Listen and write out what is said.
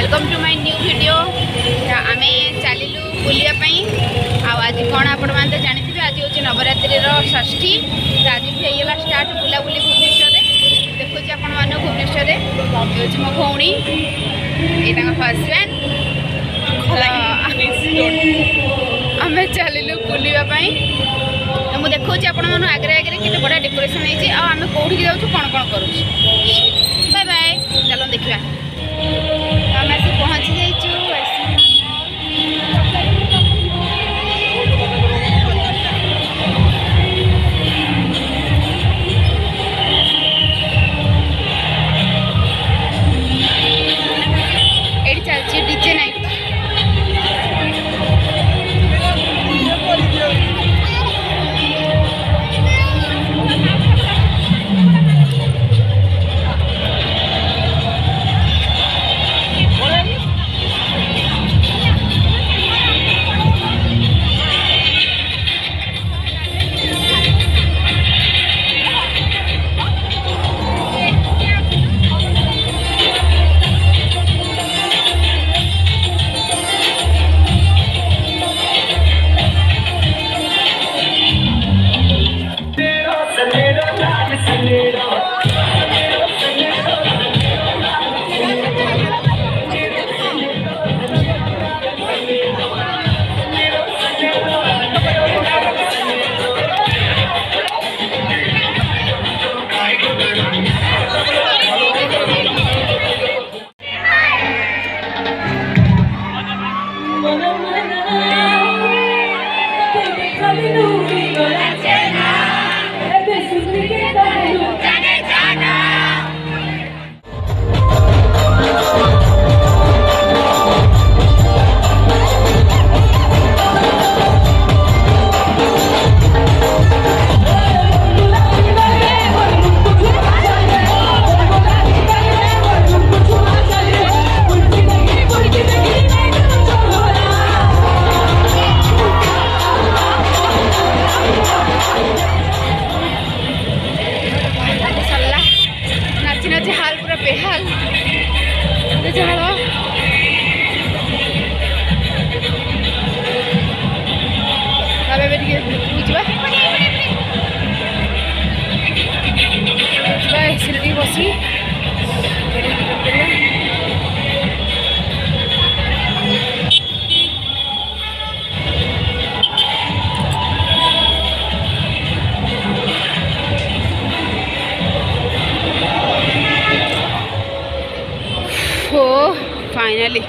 Welcome to my new video. आम चलू बुलापी आज कौन आपण मैंने जानते आज हूँ नवरात्रि षष्ठी। आज भी होगा स्टार्ट बुलाबुली भुवनेश्वर देखुची आपण मान भुवनेश्वर हूँ मो भौणी ये हजबैंड आम चलू बुलापी तो मुझे देखा आपण मन आगे आगे के बड़ा डेकोरेशन होती आम कौटी जाऊँ कौन कौन करूँ। बाय बाय चलो देखा आम आसी पहुँची जाइचु। एटी चलती डीजे नाइट हाल पूरा बेहाल झाड़ एसी बसी फाइनली